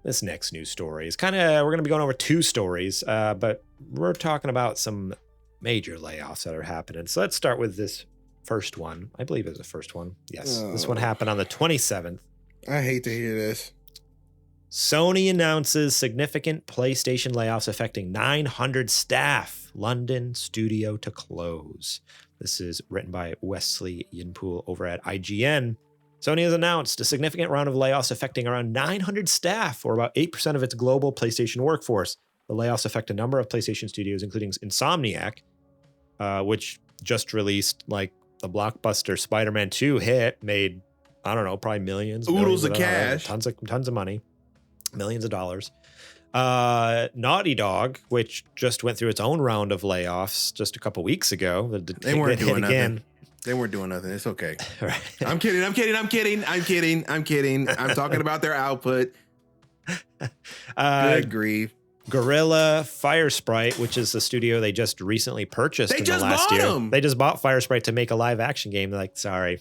this next news story is we're going to be going over two stories, but we're talking about some major layoffs that are happening. So let's start with this first one. I believe it was the first one. Yes. This one happened on the 27th. I hate to hear this. Sony announces significant PlayStation layoffs affecting 900 staff. London studio to close. This is written by Wesley Yinpool over at IGN. Sony has announced a significant round of layoffs affecting around 900 staff, or about 8% of its global PlayStation workforce. The layoffs affect a number of PlayStation studios, including Insomniac, which just released like the blockbuster Spider-Man 2 hit, made, I don't know, probably millions. Oodles of cash. Tons of money. Millions of dollars. Naughty Dog, which just went through its own round of layoffs just a couple weeks ago. They weren't doing nothing. They weren't doing nothing. It's okay. Right. I'm kidding. I'm talking about their output. Good grief. Gorilla Firesprite, which is the studio they just recently purchased in the last year. Them. They just bought Firesprite to make a live action game. They're like, sorry,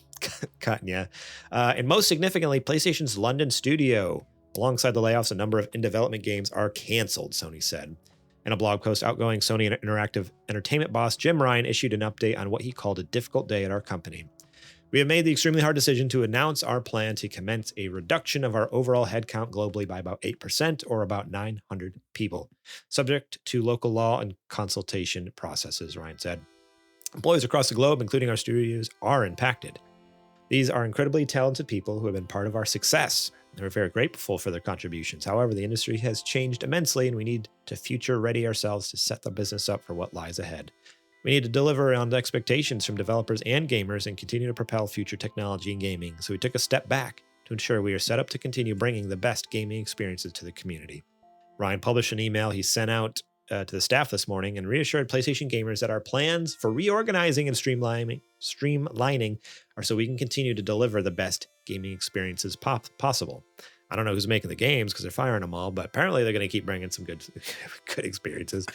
cutting ya. And most significantly, PlayStation's London studio. Alongside the layoffs, a number of in-development games are canceled, Sony said. In a blog post, outgoing Sony Interactive Entertainment boss Jim Ryan issued an update on what he called a difficult day at our company. We have made the extremely hard decision to announce our plan to commence a reduction of our overall headcount globally by about 8%, or about 900 people, subject to local law and consultation processes, Ryan said. Employees across the globe, including our studios, are impacted. These are incredibly talented people who have been part of our success. We're very grateful for their contributions. However, the industry has changed immensely, and we need to future-ready ourselves to set the business up for what lies ahead. We need to deliver on the expectations from developers and gamers and continue to propel future technology in gaming. So we took a step back to ensure we are set up to continue bringing the best gaming experiences to the community. Ryan published an email he sent out to the staff this morning and reassured PlayStation gamers that our plans for reorganizing and streamlining are so we can continue to deliver the best gaming experiences possible. I don't know who's making the games because they're firing them all, but apparently they're going to keep bringing some good experiences.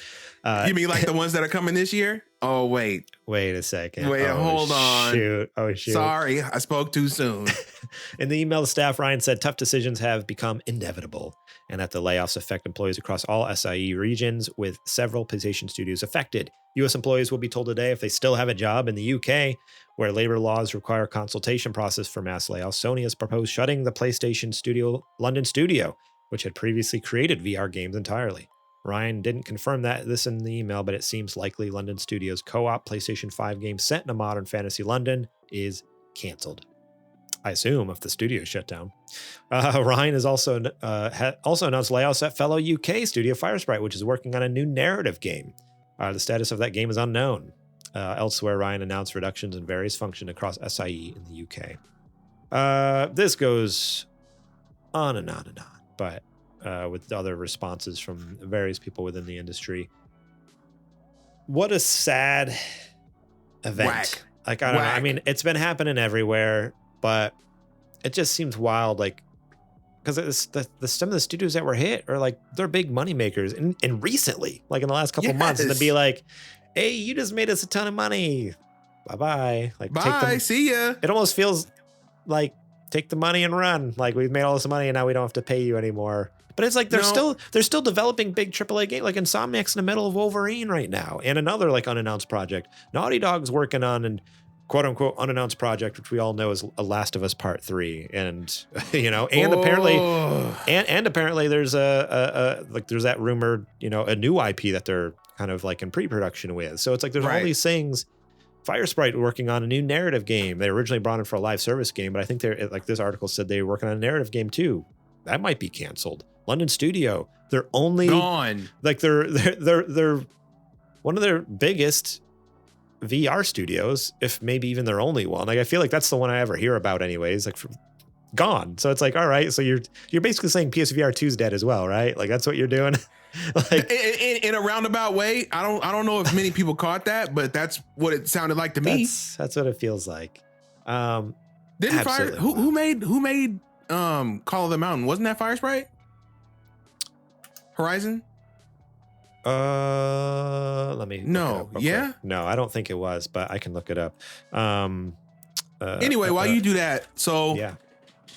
You mean like the ones that are coming this year? Oh, wait a second. Hold on. Shoot. Sorry, I spoke too soon. In the email to staff, Ryan said tough decisions have become inevitable and that the layoffs affect employees across all SIE regions, with several PlayStation studios affected. U.S. employees will be told today if they still have a job. In the UK, where labor laws require a consultation process for mass layoffs, Sony has proposed shutting the PlayStation London studio, which had previously created VR games entirely. Ryan didn't confirm this in the email, but it seems likely London Studios' co-op PlayStation 5 game set in a modern fantasy London is canceled. I assume if the studio shut down. Ryan has also announced layoffs at fellow UK studio Firesprite, which is working on a new narrative game. The status of that game is unknown. Elsewhere, Ryan announced reductions in various functions across SIE in the UK. This goes on and on and on, but with other responses from various people within the industry. What a sad event. Whack. Like, I don't know. I mean, it's been happening everywhere, but it just seems wild. Like, because some of the studios that were hit are like, they're big money makers. And recently, like in the last couple months, and to be like, hey, you just made us a ton of money. Bye-bye. Like, bye, see ya. It almost feels like, take the money and run. Like, we've made all this money and now we don't have to pay you anymore. But it's like they're still developing big AAA games. Like Insomniac's in the middle of Wolverine right now, and another like unannounced project. Naughty Dog's working on an quote unquote unannounced project, which we all know is A Last of Us Part 3. And apparently there's there's that rumored, a new IP that they're kind of like in pre-production with. So it's like there's all these things. Firesprite working on a new narrative game. They originally brought in for a live service game, but I think they're like, this article said they were working on a narrative game too. That might be canceled. London Studio, they're only gone. Like they're one of their biggest VR studios, if maybe even their only one. Like, I feel like that's the one I ever hear about anyways, like gone. So it's like, all right, so you're basically saying PSVR 2 is dead as well, right? Like, that's what you're doing. Like, in a roundabout way. I don't know if many people caught that, but that's what it sounded like to me. That's what it feels like. Didn't who made Call of the Mountain? Wasn't that Firesprite? Horizon? Let me no. Yeah? Quick. No, I don't think it was, but I can look it up. Anyway, while you do that, so yeah.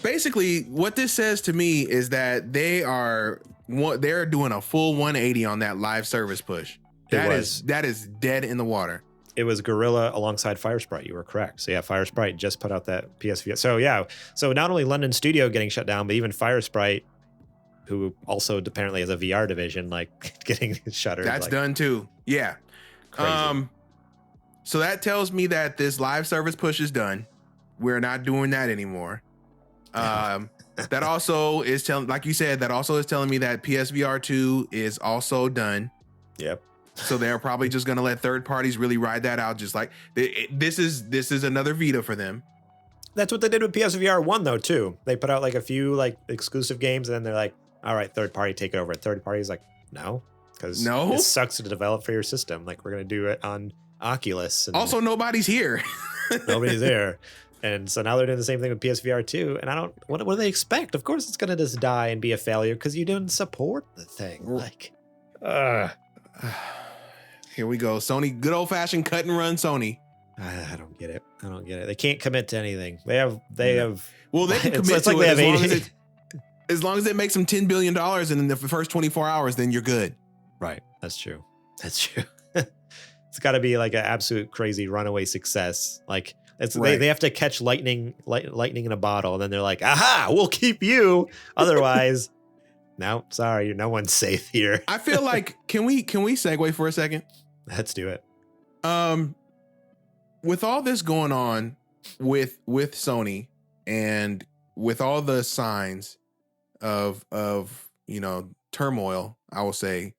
basically what this says to me is that they're doing a full 180 on that live service push. That is dead in the water. It was Guerrilla alongside Firesprite. You were correct. So yeah, Firesprite just put out that PSVR. So yeah, so not only London Studio getting shut down, but even Firesprite, who also apparently has a VR division, like getting shuttered. That's done too. Yeah. Crazy. So that tells me that this live service push is done. We're not doing that anymore. That also is telling, like you said, that also is telling me that PSVR 2 is also done. Yep. So they're probably just going to let third parties really ride that out. Just like this is another Vita for them. That's what they did with PSVR 1 though, too. They put out like a few like exclusive games and then they're like, all right, third party, take it over. And third party's like, no, because it sucks to develop for your system. Like we're going to do it on Oculus. And also, nobody's here. Nobody's there. And so now they're doing the same thing with PSVR 2. And what do they expect? Of course it's going to just die and be a failure because you didn't support the thing. Like, here we go. Sony, good old fashioned cut and run Sony. I don't get it. They can't commit to anything. They have. Well, they can commit to it as long as it makes them $10 billion in the first 24 hours, then you're good. Right. That's true. It's got to be like an absolute crazy runaway success. Like they have to catch lightning in a bottle, and then they're like, aha, we'll keep you. Otherwise, no, sorry, no one's safe here. I feel like can we segue for a second? Let's do it. With all this going on with Sony and with all the signs of turmoil, I will say,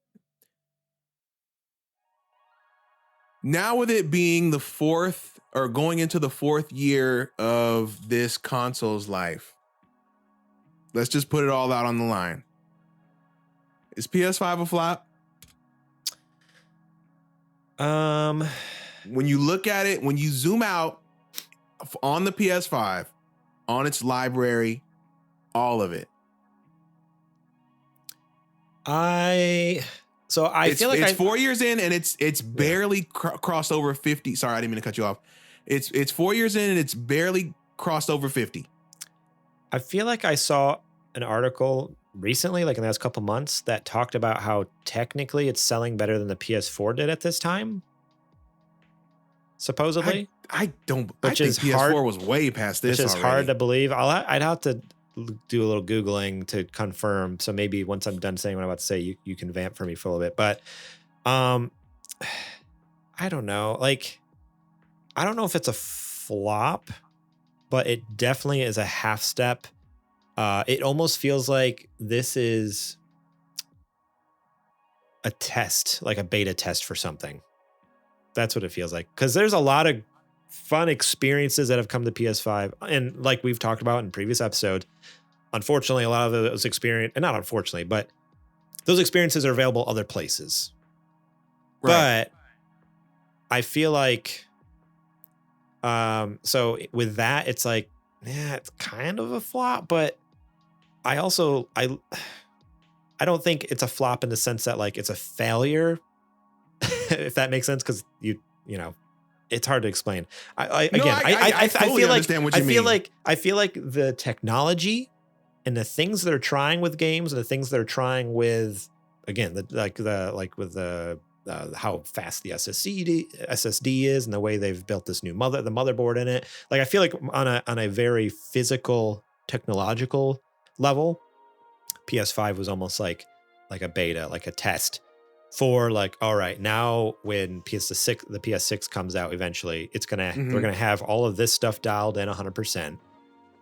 now with it being the fourth or going into the fourth year of this console's life, let's just put it all out on the line. Is PS5 a flop? When you look at it, when you zoom out on the PS5, on its library, all of it. I feel like it's 4 years in and it's barely crossed over 50. Sorry, I didn't mean to cut you off. It's 4 years in and it's barely crossed over 50. I feel like I saw an article recently, like in the last couple months, that talked about how technically it's selling better than the PS4 did at this time. Supposedly, I think PS4 was way past this. Which is already. hard to believe. I'd have to do a little Googling to confirm. So maybe once I'm done saying what I'm about to say, you can vamp for me for a little bit. But I don't know. Like, I don't know if it's a flop, but it definitely is a half step. It almost feels like this is a test, like a beta test for something. That's what it feels like. Because there's a lot of fun experiences that have come to PS5. And like we've talked about in previous episodes, unfortunately, a lot of those and not unfortunately, but those experiences are available other places. Right. But I feel like, so with that, it's like, yeah, it's kind of a flop, but I don't think it's a flop in the sense that like it's a failure, if that makes sense, because you know, it's hard to explain. I feel like the technology and the things they're trying with games and the things they're trying with, again, how fast the SSD is and the way they've built this new the motherboard in it. Like I feel like on a very physical technological level, PS5 was almost like a beta, like a test for like, all right, now when the PS6 comes out eventually, we're gonna have all of this stuff dialed in 100%,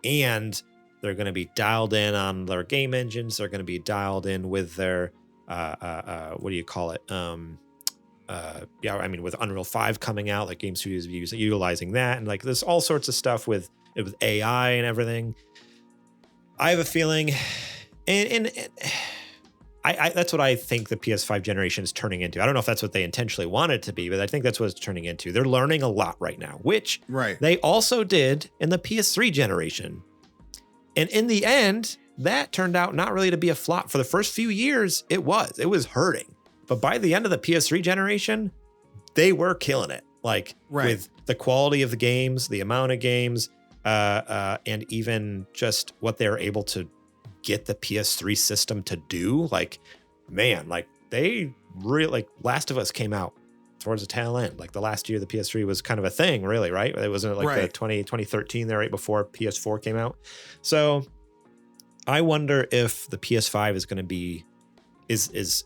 and they're gonna be dialed in on their game engines. They're gonna be dialed in with their what do you call it? With Unreal 5 coming out, like game studios utilizing that, and like there's all sorts of stuff with AI and everything. I have a feeling, and I that's what I think the PS5 generation is turning into. I don't know if that's what they intentionally wanted it to be, but I think that's what it's turning into. They're learning a lot right now, which they also did in the PS3 generation. And in the end, that turned out not really to be a flop. For the first few years, it was hurting. But by the end of the PS3 generation, they were killing it. Like with the quality of the games, the amount of games, and even just what they're able to get the PS3 system to do. Like, man, like they really, like Last of Us came out towards the tail end. Like the last year the PS3 was kind of a thing, really, right? It wasn't like the 2013 there, right before PS4 came out. So I wonder if the PS5 is going to be, is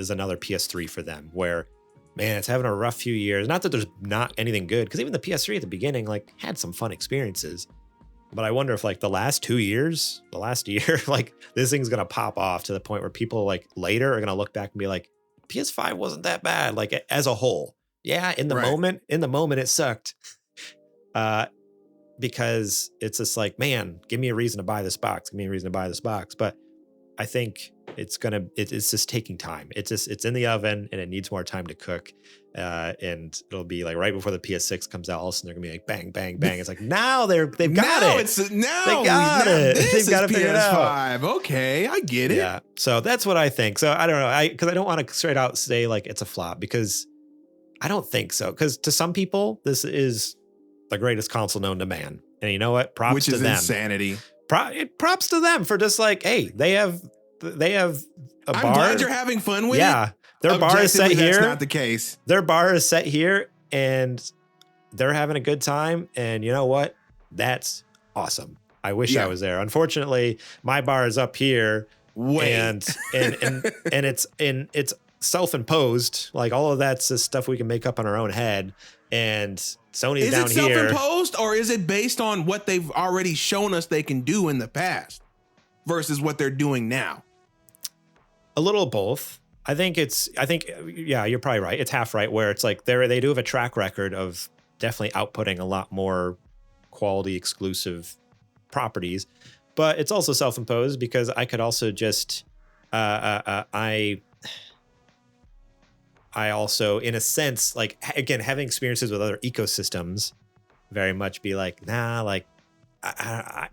another PS3 for them, where, man, it's having a rough few years. Not that there's not anything good, because even the PS3 at the beginning, like, had some fun experiences. But I wonder if, like, the last year, like, this thing's going to pop off to the point where people, like, later are going to look back and be like, PS5 wasn't that bad, like, as a whole. Yeah, in the moment it sucked. Because it's just like, man, give me a reason to buy this box. But I think it's just taking time. It's in the oven and it needs more time to cook. And it'll be like right before the PS6 comes out, all of a sudden they're gonna be like bang, bang, bang. It's like now they've got it. They've got to figure it out. Okay, I get it. Yeah. So that's what I think. So I don't know. Because I don't want to straight out say like it's a flop, because I don't think so. Because to some people, this is the greatest console known to man. And you know what? Props to them. Which is insanity. Props to them for just like, hey, they have a bar. I'm glad you're having fun with it. Yeah. Their bar is set here. That's not the case. Their bar is set here and they're having a good time. And you know what? That's awesome. I wish I was there. Unfortunately, my bar is up here. And it's self-imposed. Like all of that's just stuff we can make up on our own head. And Sony's down here. Is it self-imposed or is it based on what they've already shown us they can do in the past versus what they're doing now? A little of both. I think yeah, you're probably right. It's half right, where it's like they do have a track record of definitely outputting a lot more quality exclusive properties, but it's also self-imposed because I could also just I also, in a sense, like, again, having experiences with other ecosystems, very much be like, nah, like, I'm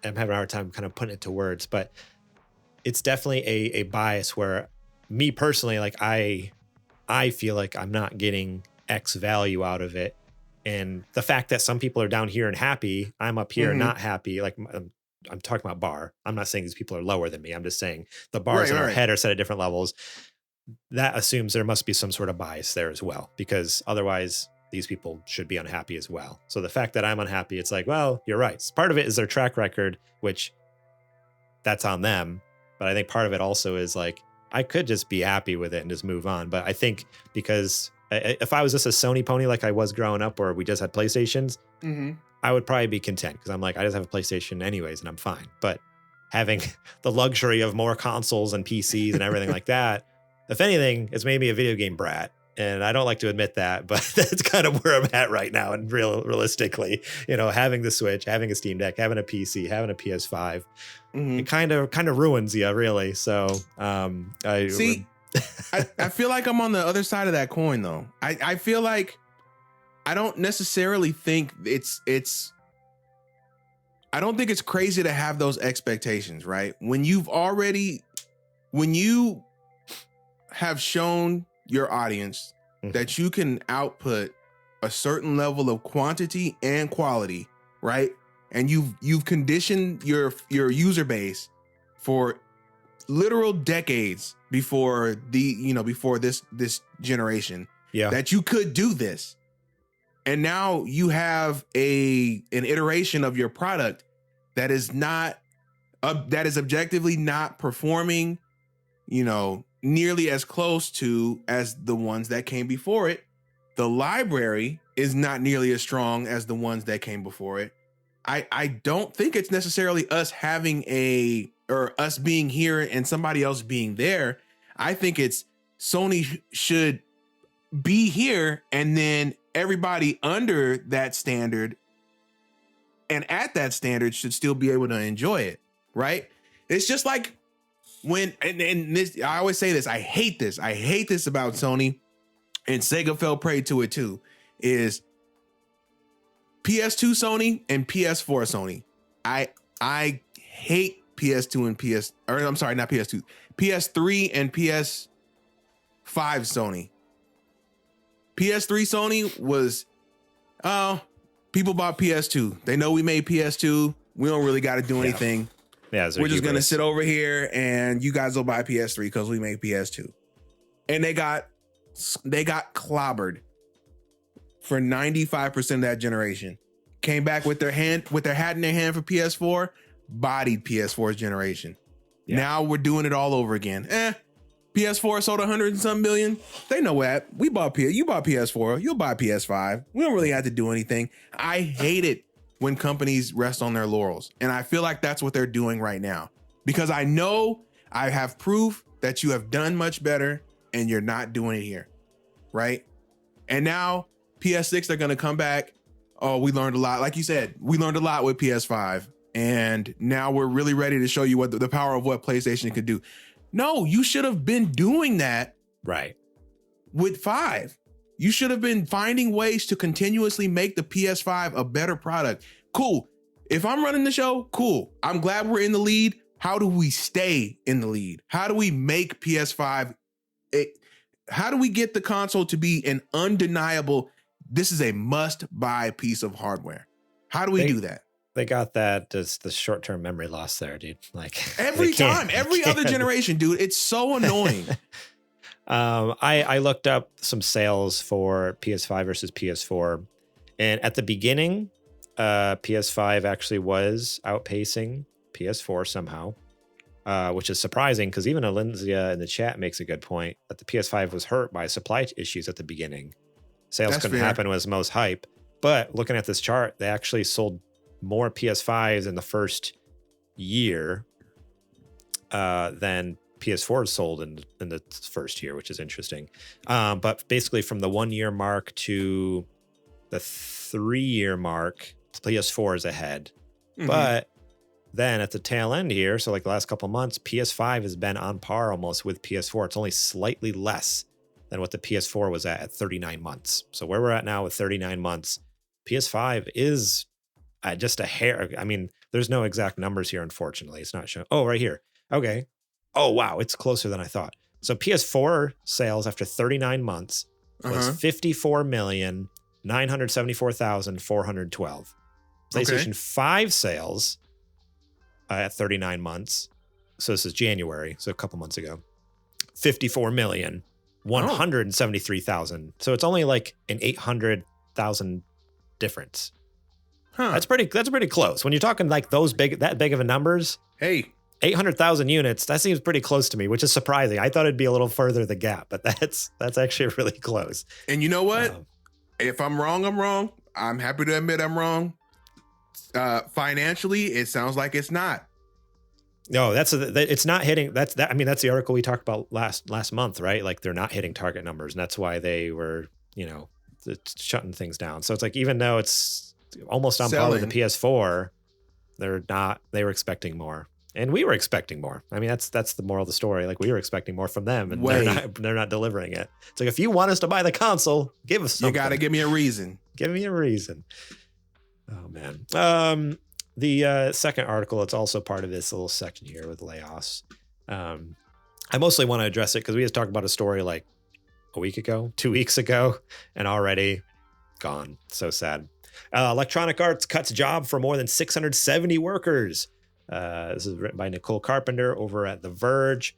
having a hard time kind of putting it to words, but it's definitely a bias where me personally, like, I feel like I'm not getting X value out of it. And the fact that some people are down here and happy, I'm up here not happy, like, I'm talking about bar. I'm not saying these people are lower than me. I'm just saying the bars in our head are set at different levels. That assumes there must be some sort of bias there as well, because otherwise these people should be unhappy as well. So the fact that I'm unhappy, it's like, well, you're right. Part of it is their track record, which that's on them. But I think part of it also is like, I could just be happy with it and just move on. But I think because if I was just a Sony pony like I was growing up, or we just had PlayStations, I would probably be content, because I'm like, I just have a PlayStation anyways and I'm fine. But having the luxury of more consoles and PCs and everything like that, if anything, it's made me a video game brat. And I don't like to admit that, but that's kind of where I'm at right now. And realistically, having the Switch, having a Steam Deck, having a PC, having a PS5, it kind of ruins you, really. So I feel like I'm on the other side of that coin, though. I feel like I don't necessarily think I don't think it's crazy to have those expectations, right? When you have shown your audience that you can output a certain level of quantity and quality, right? And you've conditioned your user base for literal decades before this generation, that you could do this. And now you have an iteration of your product that is objectively not performing, nearly as close to as the ones that came before it. The library is not nearly as strong as the ones that came before it. I don't think it's necessarily us us being here and somebody else being there. I think it's Sony should be here, and then everybody under that standard and at that standard should still be able to enjoy it, right? It's just like when, and this, I always say this, I hate this about Sony, and Sega fell prey to it too, is PS2 Sony and PS4 Sony. I hate PS2 and not PS2, PS3 and PS5 Sony. PS3 Sony was, People bought PS2. They know we made PS2. We don't really got to do anything. Yeah, we're just gonna sit over here and you guys will buy PS3 because we make PS2. And they got clobbered for 95% of that generation. Came back with their hat in their hand for PS4, bodied PS4's generation. Yeah. Now we're doing it all over again. PS4 sold 100 and some million. They know that. You bought PS4, you'll buy PS5. We don't really have to do anything. I hate it when companies rest on their laurels. And I feel like that's what they're doing right now. Because I know I have proof that you have done much better and you're not doing it here. Right? And now PS6, they're going to come back. Oh, we learned a lot. Like you said, we learned a lot with PS5. And now we're really ready to show you what the power of what PlayStation can do. No, you should have been doing that. Right. With 5. You should have been finding ways to continuously make the PS5 a better product. Cool. If I'm running the show, cool. I'm glad we're in the lead. How do we stay in the lead? How do we make PS5? How do we get the console to be an undeniable, this is a must-buy piece of hardware? How do we do that? They got that as the short-term memory loss there, dude. Like every time, every other generation, dude. It's so annoying. I looked up some sales for PS5 versus PS4, and at the beginning, PS5 actually was outpacing PS4 somehow, which is surprising because even Alinzia in the chat makes a good point that the PS5 was hurt by supply issues at the beginning. Sales couldn't happen was most hype, but looking at this chart, they actually sold more PS5s in the first year than PS4 sold in the first year, which is interesting. But basically from the 1 year mark to the 3 year mark, PS4 is ahead. Mm-hmm. But then at the tail end here, so like the last couple months, PS5 has been on par almost with PS4. It's only slightly less than what the PS4 was at 39 months. So where we're at now with 39 months, PS5 is just a hair. I mean, there's no exact numbers here, unfortunately. It's not showing. Oh, right here. Okay. Oh, wow. It's closer than I thought. So PS4 sales after 39 months was 54,974,412. PlayStation 5 sales at 39 months. So this is January. So a couple months ago. 54,173,000. So it's only like an 800,000 difference. Huh. That's pretty close. When you're talking like that big of a numbers. Hey. 800,000 units, that seems pretty close to me, which is surprising. I thought it'd be a little further the gap, but that's actually really close. And you know what? If I'm wrong, I'm wrong. I'm happy to admit I'm wrong. Financially, it sounds like it's not. No, it's not hitting. That's the article we talked about last month, right? Like they're not hitting target numbers, and that's why they were, shutting things down. So it's like even though it's almost on par with the PS4, they're not. They were expecting more. And we were expecting more. I mean, that's the moral of the story. Like we were expecting more from them, and they're not delivering it. It's like if you want us to buy the console, give us something. You got to give me a reason. Give me a reason. Oh man. The second article, it's also part of this little section here with layoffs. I mostly want to address it because we just talked about a story like a week ago, 2 weeks ago, and already gone. So sad. Electronic Arts cuts job for more than 670 workers. This is written by Nicole Carpenter over at The Verge.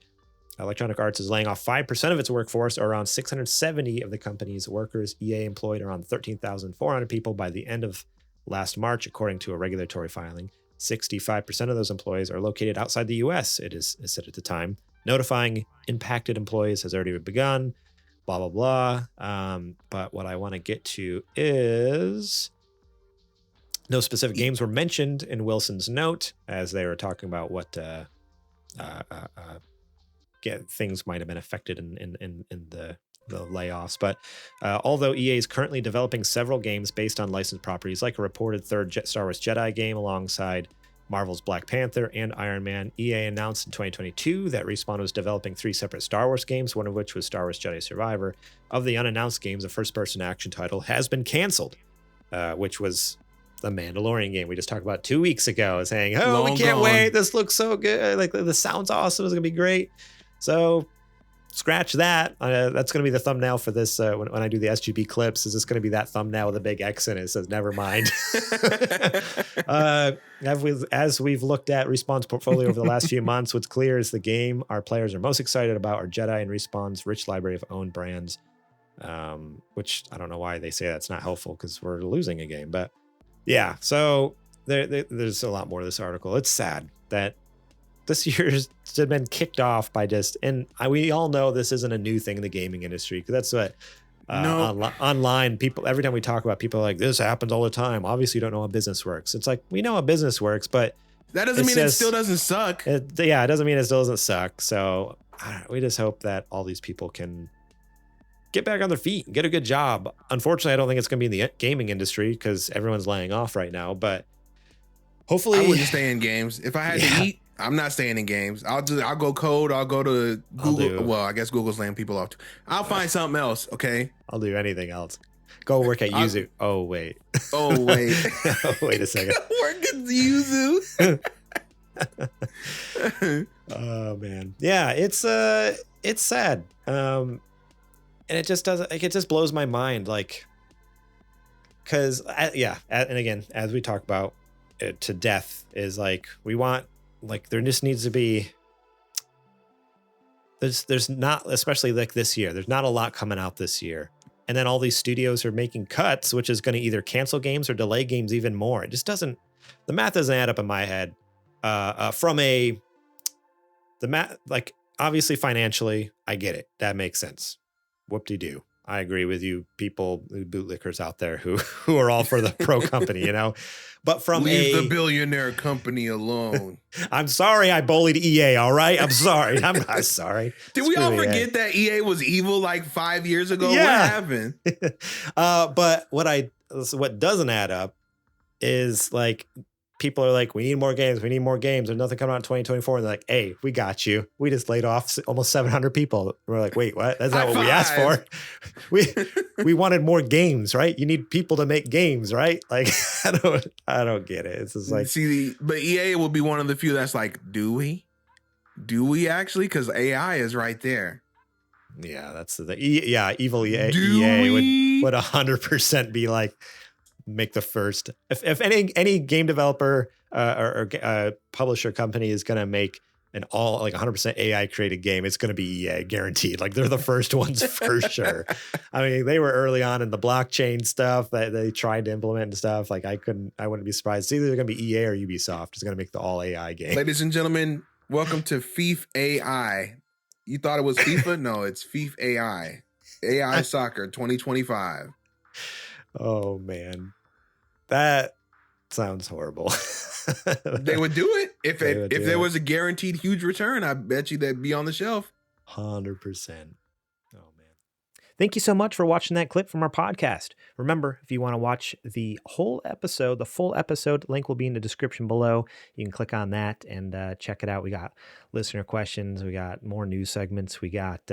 Electronic Arts is laying off 5% of its workforce, or around 670 of the company's workers. EA employed around 13,400 people by the end of last March, according to a regulatory filing. 65% of those employees are located outside the U.S., it is said at the time. Notifying impacted employees has already begun, blah, blah, blah. But what I want to get to is... no specific games were mentioned in Wilson's note as they were talking about what things might have been affected in the layoffs. But although EA is currently developing several games based on licensed properties, like a reported third Star Wars Jedi game alongside Marvel's Black Panther and Iron Man, EA announced in 2022 that Respawn was developing 3 separate Star Wars games, one of which was Star Wars Jedi Survivor. Of the unannounced games, a first-person action title has been canceled, which was the Mandalorian game we just talked about 2 weeks ago, saying, we can't wait. This looks so good. Like, this sounds awesome. It's going to be great. So scratch that. That's going to be the thumbnail for this. When I do the SGB clips, is this going to be that thumbnail with a big X in it? It says, never mind. As we've looked at Respawn's portfolio over the last few months, what's clear is the game our players are most excited about are Jedi and Respawn's rich library of owned brands, which I don't know why they say that's not helpful because we're losing a game. But yeah, so there's a lot more to this article. It's sad that this year's been kicked off by we all know this isn't a new thing in the gaming industry, because that's what online people, every time we talk about, people are like, this happens all the time. Obviously you don't know how business works. It's like, we know how business works, but that doesn't mean it still doesn't suck. It doesn't mean it still doesn't suck. So we just hope that all these people can get back on their feet and get a good job. Unfortunately, I don't think it's going to be in the gaming industry because everyone's laying off right now, but hopefully I wouldn't stay in games. If I had to eat, I'm not staying in games. I'll go code. I'll go to Google. Well, I guess Google's laying people off too. I'll find something else. Okay. I'll do anything else. Go work at Yuzu. Oh, wait. Wait a second. Work at Yuzu. Oh man. Yeah, it's sad. And it just doesn't, like, it just blows my mind. Like, cause and again, as we talk about it to death, is like, we want, like, there just needs to be, there's not, especially like this year, there's not a lot coming out this year. And then all these studios are making cuts, which is going to either cancel games or delay games even more. It just doesn't, the math doesn't add up in my head. Like, obviously financially, I get it. That makes sense. Whoop-de-doo. I agree with you, people, bootlickers out there who are all for the pro company, you know. But leave the billionaire company alone. I'm sorry I bullied EA, all right? I'm sorry. I'm not sorry. Did we all forget that EA was evil like 5 years ago? Yeah. What happened? But what doesn't add up is, like, people are like, we need more games. There's nothing coming out in 2024. And they're like, hey, we got you. We just laid off almost 700 people. We're like, wait, what? That's not what we asked for. We wanted more games, right? You need people to make games, right? Like, I don't get it. It's just like, but EA will be one of the few that's like, do we actually? Because AI is right there. Yeah, that's evil EA would 100% be like, make the first. If any game developer or publisher company is going to make an all, like, 100% AI created game, it's going to be EA, guaranteed. Like, they're the first ones for sure. I mean, they were early on in the blockchain stuff that they tried to implement and stuff. Like, I wouldn't be surprised. It's either going to be EA or Ubisoft is going to make the all AI game. Ladies and gentlemen, welcome to FIFA AI. You thought it was FIFA? No, it's FIFA AI. AI Soccer 2025. Oh man, that sounds horrible. They would do it if there was a guaranteed huge return. I bet you they'd be on the shelf. 100%. Oh man. Thank you so much for watching that clip from our podcast. Remember, if you want to watch the whole episode, the full episode, link will be in the description below. You can click on that and check it out. We got listener questions. We got more news segments. We got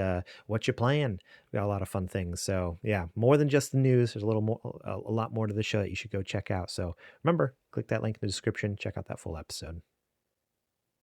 what you playing. We got a lot of fun things. So yeah, more than just the news. There's a lot more to the show that you should go check out. So remember, click that link in the description. Check out that full episode.